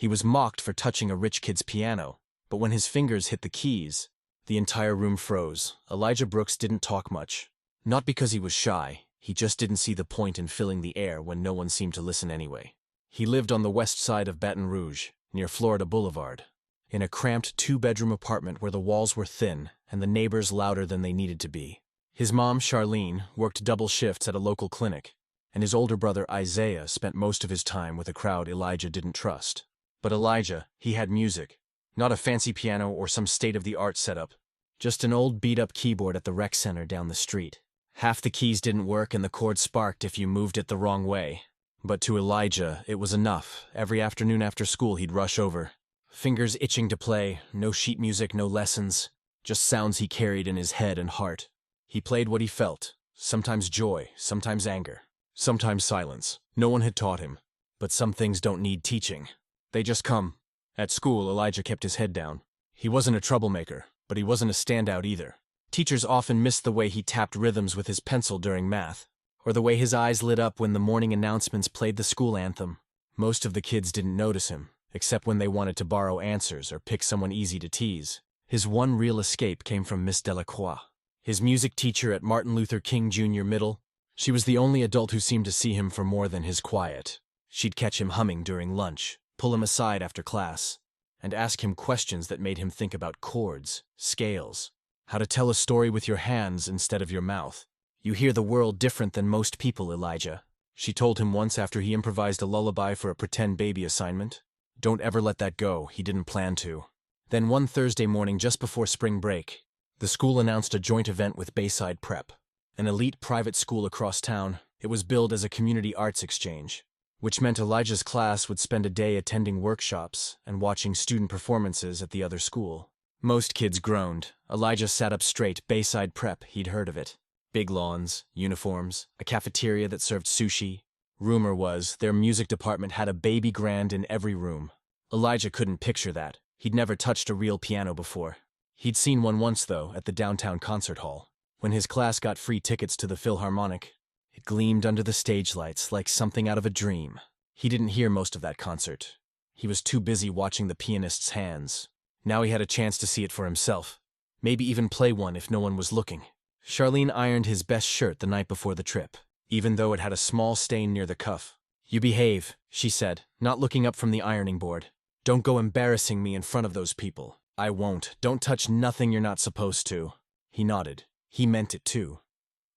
He was mocked for touching a rich kid's piano, but when his fingers hit the keys, the entire room froze. Elijah Brooks didn't talk much. Not because he was shy, he just didn't see the point in filling the air when no one seemed to listen anyway. He lived on the west side of Baton Rouge, near Florida Boulevard, in a cramped two-bedroom apartment where the walls were thin and the neighbors louder than they needed to be. His mom, Charlene, worked double shifts at a local clinic, and his older brother, Isaiah, spent most of his time with a crowd Elijah didn't trust. But Elijah, he had music. Not a fancy piano or some state-of-the-art setup, just an old beat-up keyboard at the rec center down the street. Half the keys didn't work and the chord sparked if you moved it the wrong way. But to Elijah, it was enough. Every afternoon after school, he'd rush over. Fingers itching to play, no sheet music, no lessons, just sounds he carried in his head and heart. He played what he felt, sometimes joy, sometimes anger, sometimes silence. No one had taught him, but some things don't need teaching. They just come. At school, Elijah kept his head down. He wasn't a troublemaker, but he wasn't a standout either. Teachers often missed the way he tapped rhythms with his pencil during math, or the way his eyes lit up when the morning announcements played the school anthem. Most of the kids didn't notice him, except when they wanted to borrow answers or pick someone easy to tease. His one real escape came from Miss Delacroix, his music teacher at Martin Luther King Jr. Middle. She was the only adult who seemed to see him for more than his quiet. She'd catch him humming during lunch, pull him aside after class, and ask him questions that made him think about chords, scales, how to tell a story with your hands instead of your mouth. You hear the world different than most people, Elijah, she told him once after he improvised a lullaby for a pretend baby assignment. Don't ever let that go, he didn't plan to. Then one Thursday morning just before spring break, the school announced a joint event with Bayside Prep, an elite private school across town. It was billed as a community arts exchange, which meant Elijah's class would spend a day attending workshops and watching student performances at the other school. Most kids groaned. Elijah sat up straight. Bayside Prep, he'd heard of it. Big lawns, uniforms, a cafeteria that served sushi. Rumor was their music department had a baby grand in every room. Elijah couldn't picture that. He'd never touched a real piano before. He'd seen one once, though, at the downtown concert hall. When his class got free tickets to the Philharmonic, it gleamed under the stage lights like something out of a dream. He didn't hear most of that concert. He was too busy watching the pianist's hands. Now he had a chance to see it for himself. Maybe even play one if no one was looking. Charlene ironed his best shirt the night before the trip, even though it had a small stain near the cuff. You behave, she said, not looking up from the ironing board. Don't go embarrassing me in front of those people. I won't. Don't touch nothing you're not supposed to. He nodded. He meant it too.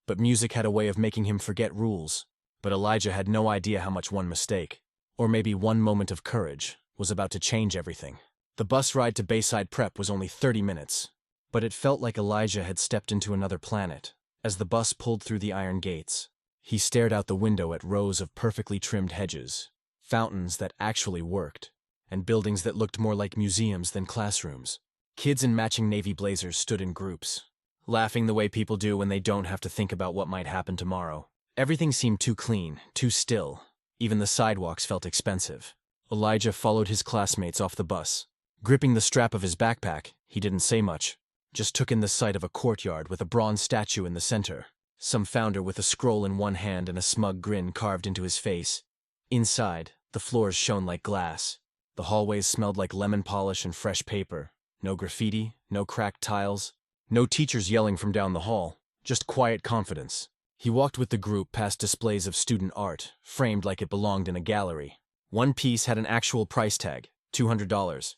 But music had a way of making him forget rules. But Elijah had no idea how much one mistake, or maybe one moment of courage, was about to change everything. The bus ride to Bayside Prep was only 30 minutes, but it felt like Elijah had stepped into another planet. As the bus pulled through the iron gates, he stared out the window at rows of perfectly trimmed hedges, fountains that actually worked, and buildings that looked more like museums than classrooms. Kids in matching navy blazers stood in groups, laughing the way people do when they don't have to think about what might happen tomorrow. Everything seemed too clean, too still. Even the sidewalks felt expensive. Elijah followed his classmates off the bus. Gripping the strap of his backpack, he didn't say much, just took in the sight of a courtyard with a bronze statue in the center. Some founder with a scroll in one hand and a smug grin carved into his face. Inside, the floors shone like glass. The hallways smelled like lemon polish and fresh paper. No graffiti, no cracked tiles, no teachers yelling from down the hall, just quiet confidence. He walked with the group past displays of student art, framed like it belonged in a gallery. One piece had an actual price tag, $200.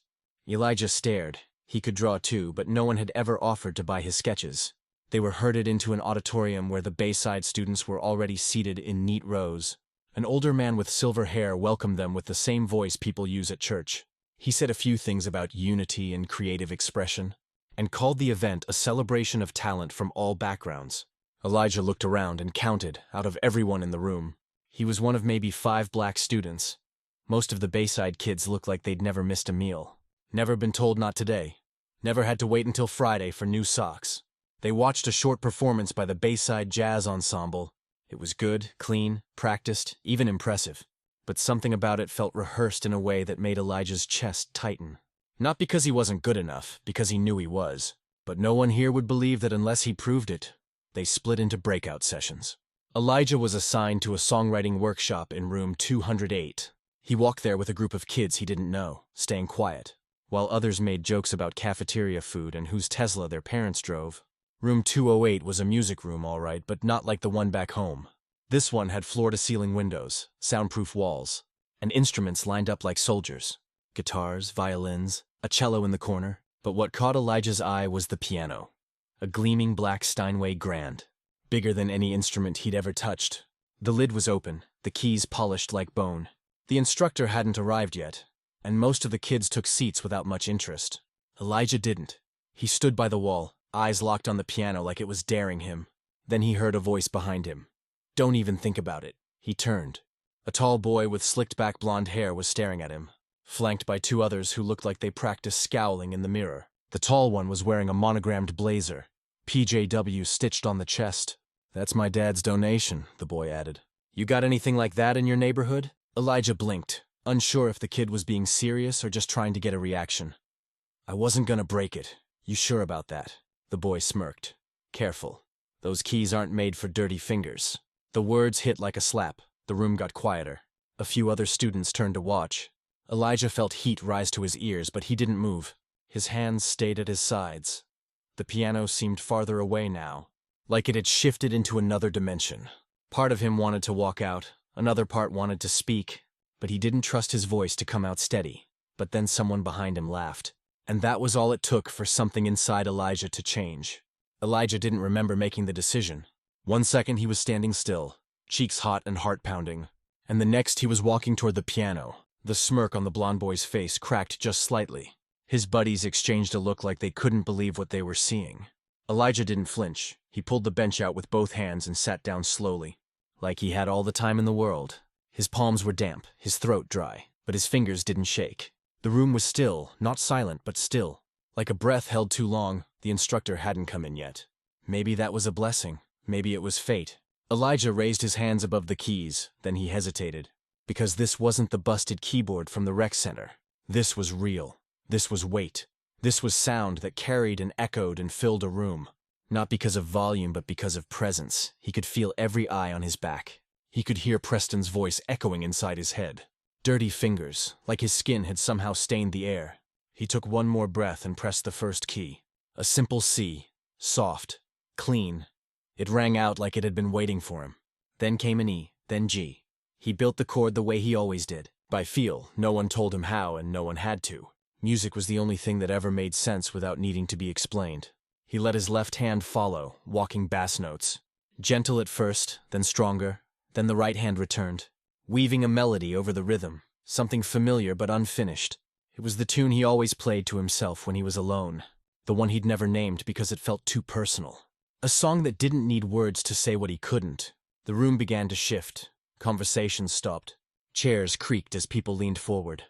Elijah stared. He could draw too, but no one had ever offered to buy his sketches. They were herded into an auditorium where the Bayside students were already seated in neat rows. An older man with silver hair welcomed them with the same voice people use at church. He said a few things about unity and creative expression, and called the event a celebration of talent from all backgrounds. Elijah looked around and counted, out of everyone in the room, he was one of maybe 5 black students. Most of the Bayside kids looked like they'd never missed a meal, never been told not today, never had to wait until Friday for new socks. They watched a short performance by the Bayside Jazz Ensemble. It was good, clean, practiced, even impressive. But something about it felt rehearsed in a way that made Elijah's chest tighten. Not because he wasn't good enough, because he knew he was. But no one here would believe that unless he proved it. They split into breakout sessions. Elijah was assigned to a songwriting workshop in room 208. He walked there with a group of kids he didn't know, staying quiet, while others made jokes about cafeteria food and whose Tesla their parents drove. Room 208 was a music room, all right, but not like the one back home. This one had floor-to-ceiling windows, soundproof walls, and instruments lined up like soldiers. Guitars, violins, a cello in the corner. But what caught Elijah's eye was the piano. A gleaming black Steinway Grand, bigger than any instrument he'd ever touched. The lid was open, the keys polished like bone. The instructor hadn't arrived yet, and most of the kids took seats without much interest. Elijah didn't. He stood by the wall, eyes locked on the piano like it was daring him. Then he heard a voice behind him. "Don't even think about it." He turned. A tall boy with slicked-back blonde hair was staring at him, flanked by two others who looked like they practiced scowling in the mirror. The tall one was wearing a monogrammed blazer, PJW stitched on the chest. "That's my dad's donation," the boy added. "You got anything like that in your neighborhood?" Elijah blinked, unsure if the kid was being serious or just trying to get a reaction. "I wasn't gonna break it. You sure about that?" The boy smirked. "Careful. Those keys aren't made for dirty fingers." The words hit like a slap. The room got quieter. A few other students turned to watch. Elijah felt heat rise to his ears, but he didn't move. His hands stayed at his sides. The piano seemed farther away now, like it had shifted into another dimension. Part of him wanted to walk out, another part wanted to speak, but he didn't trust his voice to come out steady. But then someone behind him laughed, and that was all it took for something inside Elijah to change. Elijah didn't remember making the decision. 1 second he was standing still, cheeks hot and heart pounding, and the next he was walking toward the piano. The smirk on the blond boy's face cracked just slightly. His buddies exchanged a look like they couldn't believe what they were seeing. Elijah didn't flinch. He pulled the bench out with both hands and sat down slowly, like he had all the time in the world. His palms were damp, his throat dry, but his fingers didn't shake. The room was still, not silent, but still. Like a breath held too long, the instructor hadn't come in yet. Maybe that was a blessing. Maybe it was fate. Elijah raised his hands above the keys, then he hesitated. Because this wasn't the busted keyboard from the rec center. This was real. This was weight. This was sound that carried and echoed and filled a room. Not because of volume, but because of presence. He could feel every eye on his back. He could hear Preston's voice echoing inside his head. Dirty fingers, like his skin had somehow stained the air. He took one more breath and pressed the first key. A simple C. Soft. Clean. It rang out like it had been waiting for him. Then came an E, then G. He built the chord the way he always did. By feel, no one told him how and no one had to. Music was the only thing that ever made sense without needing to be explained. He let his left hand follow, walking bass notes. Gentle at first, then stronger, then the right hand returned, weaving a melody over the rhythm, something familiar but unfinished. It was the tune he always played to himself when he was alone, the one he'd never named because it felt too personal. A song that didn't need words to say what he couldn't. The room began to shift. Conversations stopped. Chairs creaked as people leaned forward.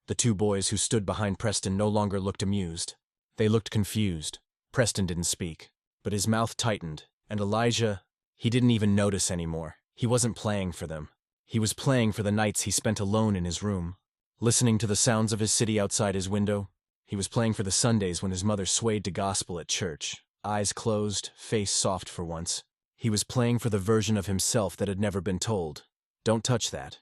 The two boys who stood behind Preston no longer looked amused. They looked confused. Preston didn't speak, but his mouth tightened, and Elijah, he didn't even notice anymore. He wasn't playing for them. He was playing for the nights he spent alone in his room, listening to the sounds of his city outside his window. He was playing for the Sundays when his mother swayed to gospel at church, eyes closed, face soft for once. He was playing for the version of himself that had never been told. Don't touch that.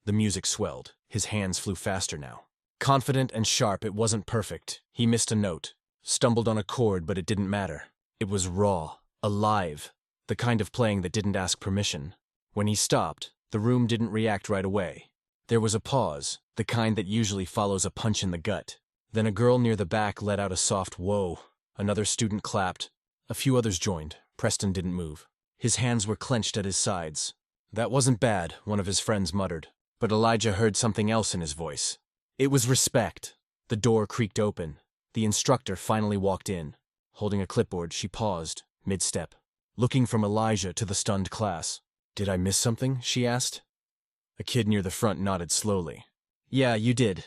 The music swelled. His hands flew faster now. Confident and sharp, it wasn't perfect. He missed a note, stumbled on a chord, but it didn't matter. It was raw, alive, the kind of playing that didn't ask permission. When he stopped, the room didn't react right away. There was a pause, the kind that usually follows a punch in the gut. Then a girl near the back let out a soft whoa. Another student clapped. A few others joined. Preston didn't move. His hands were clenched at his sides. "That wasn't bad," one of his friends muttered. But Elijah heard something else in his voice. It was respect. The door creaked open. The instructor finally walked in. Holding a clipboard, she paused, mid-step, looking from Elijah to the stunned class. "Did I miss something?" she asked. A kid near the front nodded slowly. "Yeah, you did."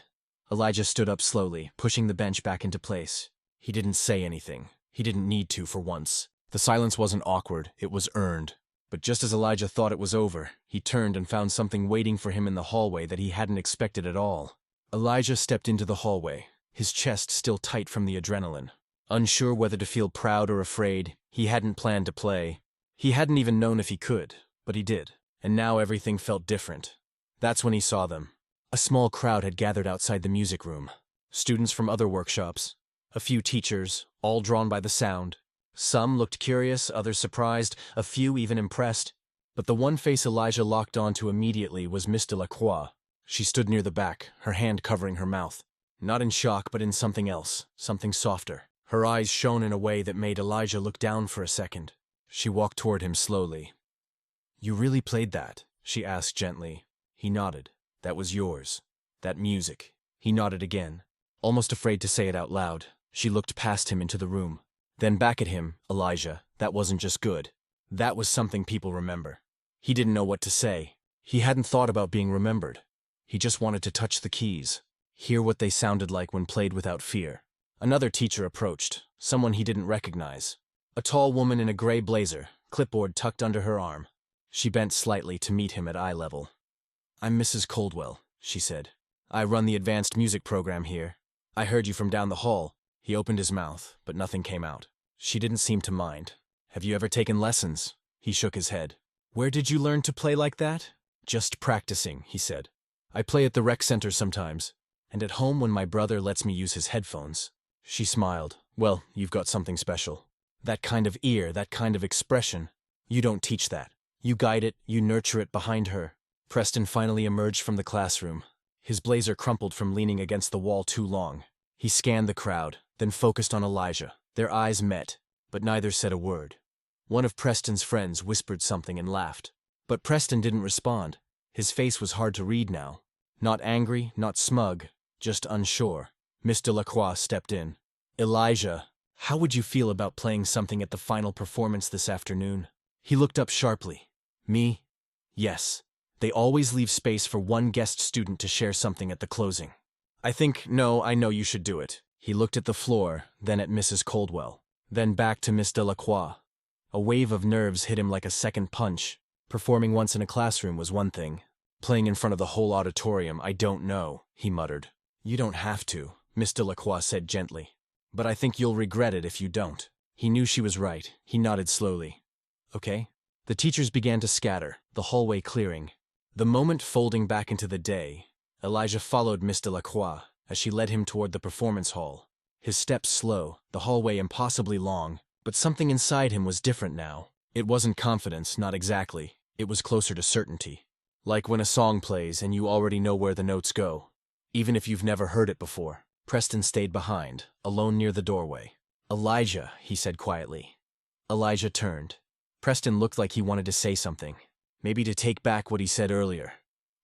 Elijah stood up slowly, pushing the bench back into place. He didn't say anything. He didn't need to for once. The silence wasn't awkward, it was earned. But just as Elijah thought it was over, he turned and found something waiting for him in the hallway that he hadn't expected at all. Elijah stepped into the hallway, his chest still tight from the adrenaline. Unsure whether to feel proud or afraid, he hadn't planned to play. He hadn't even known if he could, but he did. And now everything felt different. That's when he saw them. A small crowd had gathered outside the music room. Students from other workshops, a few teachers, all drawn by the sound. Some looked curious, others surprised, a few even impressed. But the one face Elijah locked onto immediately was Miss Delacroix. She stood near the back, her hand covering her mouth. Not in shock, but in something else, something softer. Her eyes shone in a way that made Elijah look down for a second. She walked toward him slowly. "You really played that?" she asked gently. He nodded. "That was yours. That music." He nodded again, almost afraid to say it out loud. She looked past him into the room. Then back at him. "Elijah, that wasn't just good. That was something people remember." He didn't know what to say. He hadn't thought about being remembered. He just wanted to touch the keys, hear what they sounded like when played without fear. Another teacher approached, someone he didn't recognize. A tall woman in a gray blazer, clipboard tucked under her arm. She bent slightly to meet him at eye level. "I'm Mrs. Coldwell," she said. "I run the advanced music program here. I heard you from down the hall." He opened his mouth, but nothing came out. She didn't seem to mind. "Have you ever taken lessons?" He shook his head. "Where did you learn to play like that?" "Just practicing," he said. "I play at the rec center sometimes, and at home when my brother lets me use his headphones." She smiled. "Well, you've got something special. That kind of ear, that kind of expression. You don't teach that. You guide it, you nurture it behind her." Preston finally emerged from the classroom. His blazer crumpled from leaning against the wall too long. He scanned the crowd, then focused on Elijah. Their eyes met, but neither said a word. One of Preston's friends whispered something and laughed. But Preston didn't respond. His face was hard to read now. Not angry, not smug, just unsure. Miss Delacroix stepped in. "Elijah, how would you feel about playing something at the final performance this afternoon?" He looked up sharply. "Me? Yes. They always leave space for one guest student to share something at the closing. I know you should do it." He looked at the floor, then at Mrs. Coldwell, then back to Miss Delacroix. A wave of nerves hit him like a second punch. Performing once in a classroom was one thing. Playing in front of the whole auditorium, I don't know, he muttered. "You don't have to," Miss Delacroix said gently. "But I think you'll regret it if you don't." He knew she was right. He nodded slowly. "Okay." The teachers began to scatter, the hallway clearing. The moment folding back into the day, Elijah followed Miss Delacroix as she led him toward the performance hall. His steps slow, the hallway impossibly long, but something inside him was different now. It wasn't confidence, not exactly. It was closer to certainty. Like when a song plays and you already know where the notes go, even if you've never heard it before. Preston stayed behind, alone near the doorway. "Elijah," he said quietly. Elijah turned. Preston looked like he wanted to say something. Maybe to take back what he said earlier.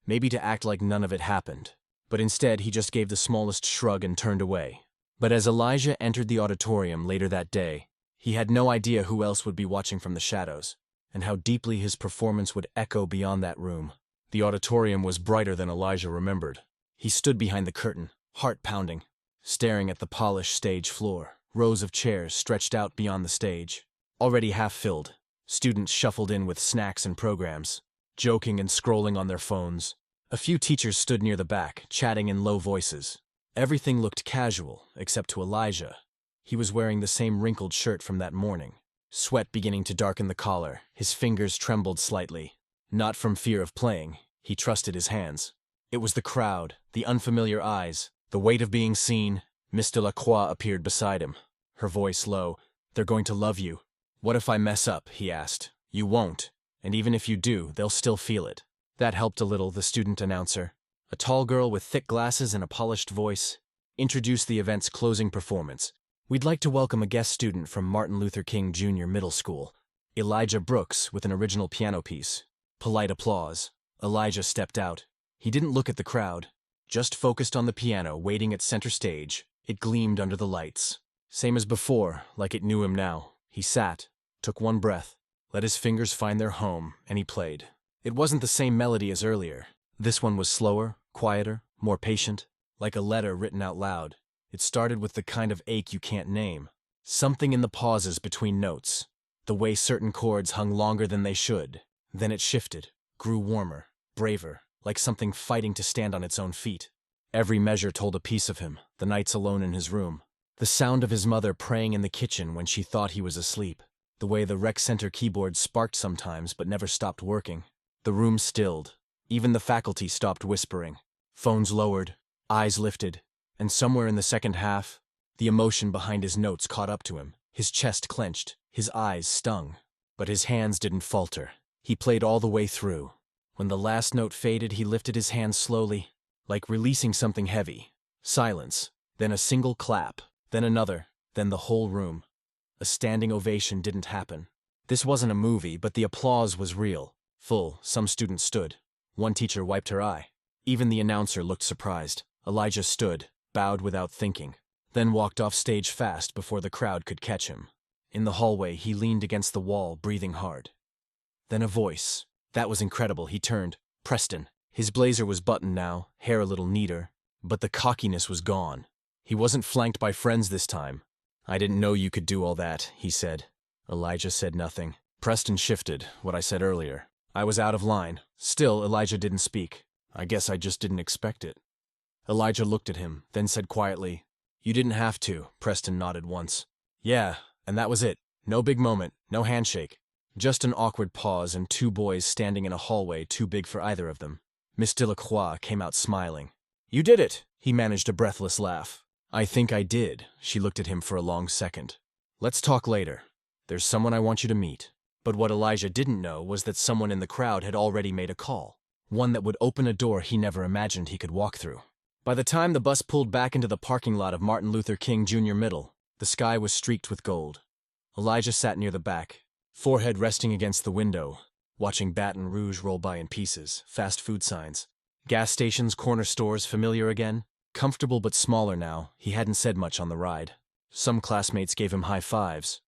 Maybe to act like none of it happened. But instead, he just gave the smallest shrug and turned away. But as Elijah entered the auditorium later that day, he had no idea who else would be watching from the shadows, and how deeply his performance would echo beyond that room. The auditorium was brighter than Elijah remembered. He stood behind the curtain, heart pounding, staring at the polished stage floor. Rows of chairs stretched out beyond the stage, already half filled. Students shuffled in with snacks and programs, joking and scrolling on their phones. A few teachers stood near the back, chatting in low voices. Everything looked casual, except to Elijah. He was wearing the same wrinkled shirt from that morning, sweat beginning to darken the collar. His fingers trembled slightly. Not from fear of playing. He trusted his hands. It was the crowd, the unfamiliar eyes, the weight of being seen. Miss Delacroix appeared beside him, her voice low. "They're going to love you." "What if I mess up?" he asked. "You won't. And even if you do, they'll still feel it." That helped a little, the student announcer, a tall girl with thick glasses and a polished voice, introduced the event's closing performance. "We'd like to welcome a guest student from Martin Luther King Jr. Middle School, Elijah Brooks, with an original piano piece." Polite applause. Elijah stepped out. He didn't look at the crowd, just focused on the piano waiting at center stage. It gleamed under the lights. Same as before, like it knew him now. He sat, took one breath, let his fingers find their home, and he played. It wasn't the same melody as earlier. This one was slower, quieter, more patient, like a letter written out loud. It started with the kind of ache you can't name. Something in the pauses between notes, the way certain chords hung longer than they should. Then it shifted, grew warmer, braver, like something fighting to stand on its own feet. Every measure told a piece of him, the nights alone in his room. The sound of his mother praying in the kitchen when she thought he was asleep. The way the rec center keyboard sparked sometimes but never stopped working. The room stilled. Even the faculty stopped whispering. Phones lowered, eyes lifted, and somewhere in the second half, the emotion behind his notes caught up to him. His chest clenched, his eyes stung. But his hands didn't falter. He played all the way through. When the last note faded, he lifted his hands slowly, like releasing something heavy. Silence, then a single clap, then another, then the whole room. A standing ovation didn't happen. This wasn't a movie, but the applause was real. Full, some students stood. One teacher wiped her eye. Even the announcer looked surprised. Elijah stood, bowed without thinking, then walked off stage fast before the crowd could catch him. In the hallway, he leaned against the wall, breathing hard. Then a voice. That was incredible. He turned. Preston. His blazer was buttoned now, hair a little neater, but the cockiness was gone. He wasn't flanked by friends this time. I didn't know you could do all that, he said. Elijah said nothing. Preston shifted, what I said earlier. I was out of line. Still, Elijah didn't speak. I guess I just didn't expect it. Elijah looked at him, then said quietly, "You didn't have to." Preston nodded once. "Yeah, and that was it. No big moment, no handshake. Just an awkward pause and two boys standing in a hallway too big for either of them." Miss Delacroix came out smiling. "You did it!" He managed a breathless laugh. "I think I did." She looked at him for a long second. "Let's talk later. There's someone I want you to meet." But what Elijah didn't know was that someone in the crowd had already made a call. One that would open a door he never imagined he could walk through. By the time the bus pulled back into the parking lot of Martin Luther King Jr. Middle, the sky was streaked with gold. Elijah sat near the back, forehead resting against the window, watching Baton Rouge roll by in pieces, fast food signs. Gas stations, corner stores, familiar again. Comfortable but smaller now, he hadn't said much on the ride. Some classmates gave him high fives.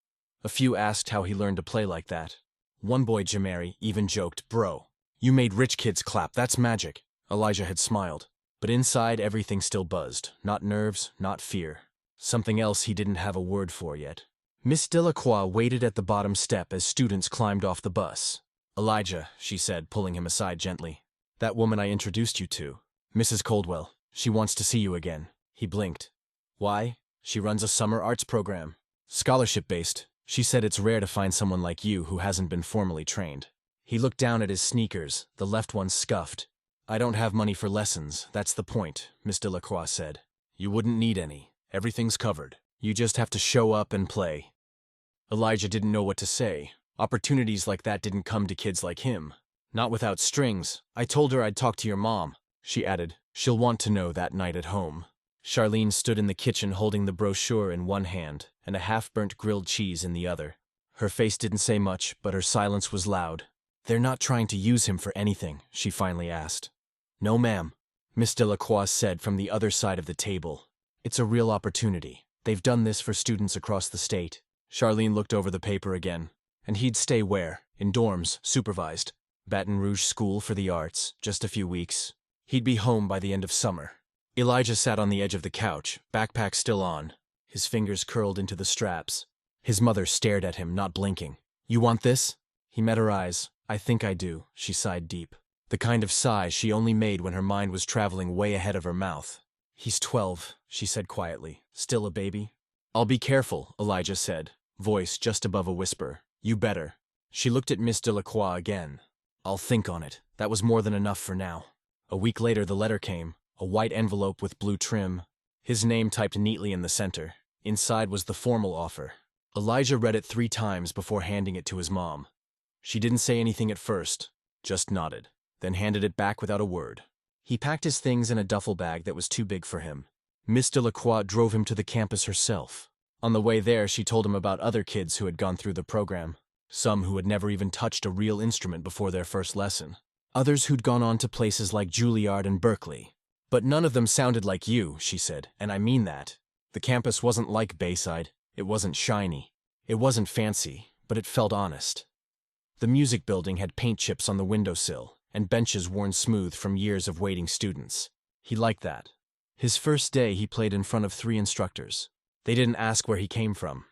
A few asked how he learned to play like that. One boy, Jamari, even joked, "Bro, you made rich kids clap, that's magic." Elijah had smiled. But inside, everything still buzzed. Not nerves, not fear. Something else he didn't have a word for yet. Miss Delacroix waited at the bottom step as students climbed off the bus. "Elijah," she said, pulling him aside gently. "That woman I introduced you to, Mrs. Coldwell, she wants to see you again." He blinked. "Why?" "She runs a summer arts program. Scholarship-based. She said it's rare to find someone like you who hasn't been formally trained." He looked down at his sneakers, the left one scuffed. "I don't have money for lessons, that's the point," Miss Delacroix said. "You wouldn't need any. Everything's covered. You just have to show up and play." Elijah didn't know what to say. Opportunities like that didn't come to kids like him. Not without strings. "I told her I'd talk to your mom," she added. "She'll want to know that night at home." Charlene stood in the kitchen holding the brochure in one hand and a half-burnt grilled cheese in the other. Her face didn't say much, but her silence was loud. "They're not trying to use him for anything?" she finally asked. "No, ma'am," Miss Delacroix said from the other side of the table. "It's a real opportunity. They've done this for students across the state." Charlene looked over the paper again. "And he'd stay where? In dorms, supervised. Baton Rouge School for the Arts, just a few weeks. He'd be home by the end of summer." Elijah sat on the edge of the couch, backpack still on, his fingers curled into the straps. His mother stared at him, not blinking. "You want this?" He met her eyes. "I think I do," she sighed deep. The kind of sigh she only made when her mind was traveling way ahead of her mouth. "He's 12, she said quietly. "Still a baby?" "I'll be careful," Elijah said, voice just above a whisper. "You better." She looked at Miss Delacroix again. "I'll think on it." That was more than enough for now. A week later the letter came, a white envelope with blue trim, his name typed neatly in the center. Inside was the formal offer. Elijah read it 3 times before handing it to his mom. She didn't say anything at first, just nodded, then handed it back without a word. He packed his things in a duffel bag that was too big for him. Miss Delacroix drove him to the campus herself. On the way there, she told him about other kids who had gone through the program, some who had never even touched a real instrument before their first lesson, others who'd gone on to places like Juilliard and Berkeley. "But none of them sounded like you," she said, "and I mean that. The campus wasn't like Bayside. It wasn't shiny. It wasn't fancy, but it felt honest." The music building had paint chips on the windowsill, and benches worn smooth from years of waiting students. He liked that. His first day he played in front of 3 instructors. They didn't ask where he came from.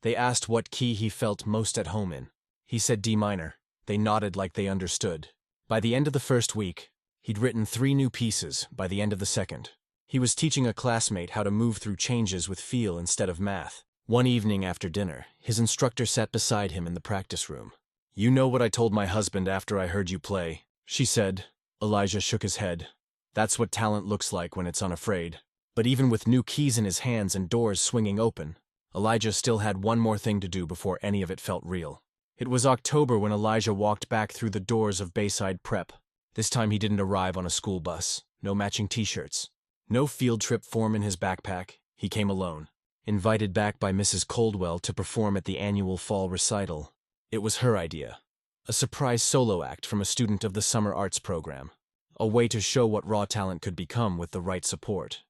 They asked what key he felt most at home in. He said D minor. They nodded like they understood. By the end of the first week, he'd written 3 new pieces. By the end of the second, he was teaching a classmate how to move through changes with feel instead of math. One evening after dinner, his instructor sat beside him in the practice room. "You know what I told my husband after I heard you play," she said. Elijah shook his head. That's what talent looks like when it's unafraid. But even with new keys in his hands and doors swinging open, Elijah still had one more thing to do before any of it felt real. It was October when Elijah walked back through the doors of Bayside Prep. This time he didn't arrive on a school bus, no matching t-shirts, no field trip form in his backpack. He came alone, invited back by Mrs. Coldwell to perform at the annual fall recital. It was her idea. A surprise solo act from a student of the summer arts program. A way to show what raw talent could become with the right support.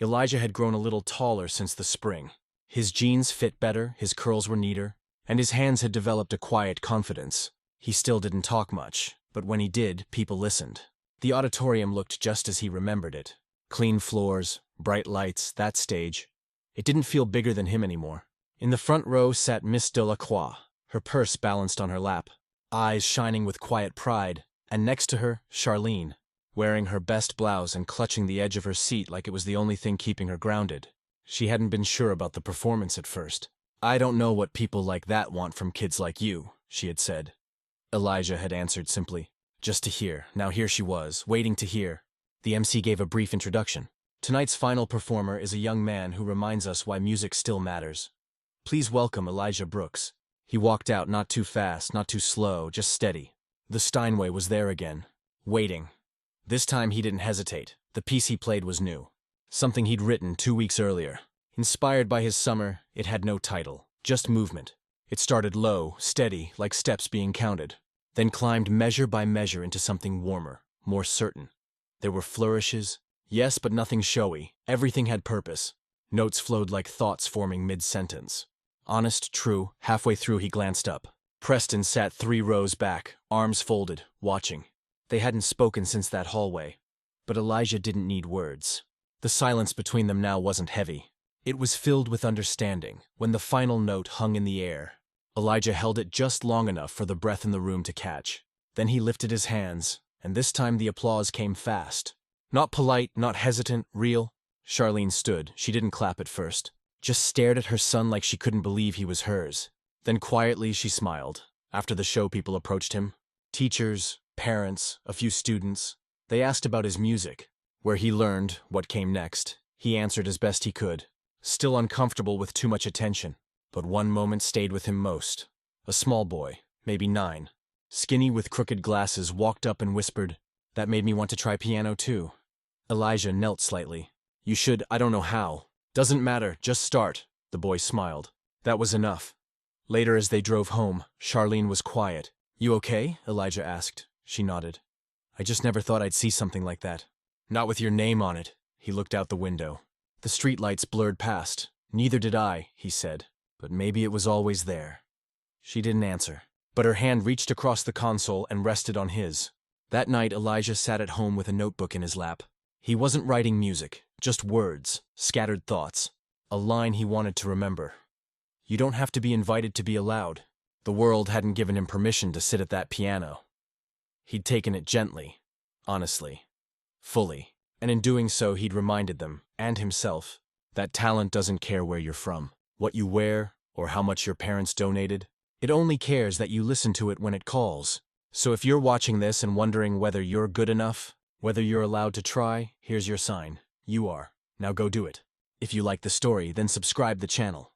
Elijah had grown a little taller since the spring. His jeans fit better, his curls were neater, and his hands had developed a quiet confidence. He still didn't talk much, but when he did, people listened. The auditorium looked just as he remembered it. Clean floors, bright lights, that stage. It didn't feel bigger than him anymore. In the front row sat Miss Delacroix, her purse balanced on her lap, eyes shining with quiet pride, and next to her, Charlene, wearing her best blouse and clutching the edge of her seat like it was the only thing keeping her grounded. She hadn't been sure about the performance at first. "I don't know what people like that want from kids like you," she had said. Elijah had answered simply, "Just to hear." Now here she was, waiting to hear. The MC gave a brief introduction. "Tonight's final performer is a young man who reminds us why music still matters. Please welcome Elijah Brooks." He walked out, not too fast, not too slow, just steady. The Steinway was there again, waiting. This time he didn't hesitate. The piece he played was new. Something he'd written 2 weeks earlier. Inspired by his summer, it had no title, just movement. It started low, steady, like steps being counted, then climbed measure by measure into something warmer, more certain. There were flourishes, yes, but nothing showy. Everything had purpose. Notes flowed like thoughts forming mid-sentence. Honest, true. Halfway through he glanced up. Preston sat 3 rows back, arms folded, watching. They hadn't spoken since that hallway. But Elijah didn't need words. The silence between them now wasn't heavy. It was filled with understanding. When the final note hung in the air, Elijah held it just long enough for the breath in the room to catch. Then he lifted his hands, and this time the applause came fast. Not polite, not hesitant, real. Charlene stood. She didn't clap at first. Just stared at her son like she couldn't believe he was hers. Then quietly she smiled. After the show, people approached him. Teachers, parents, a few students. They asked about his music, where he learned, what came next. He answered as best he could, still uncomfortable with too much attention. But one moment stayed with him most. A small boy, maybe 9, skinny with crooked glasses, walked up and whispered, "That made me want to try piano too." Elijah knelt slightly. "You should, I don't know how. Doesn't matter, just start." The boy smiled. That was enough. Later as they drove home, Charlene was quiet. "You okay?" Elijah asked. She nodded. "I just never thought I'd see something like that. Not with your name on it." He looked out the window. The streetlights blurred past. "Neither did I," he said. "But maybe it was always there." She didn't answer, but her hand reached across the console and rested on his. That night Elijah sat at home with a notebook in his lap. He wasn't writing music, just words, scattered thoughts. A line he wanted to remember. You don't have to be invited to be allowed. The world hadn't given him permission to sit at that piano. He'd taken it gently, honestly, fully, and in doing so he'd reminded them, and himself, that talent doesn't care where you're from, what you wear, or how much your parents donated. It only cares that you listen to it when it calls. So if you're watching this and wondering whether you're good enough, whether you're allowed to try, here's your sign. You are. Now go do it. If you like the story, then subscribe the channel.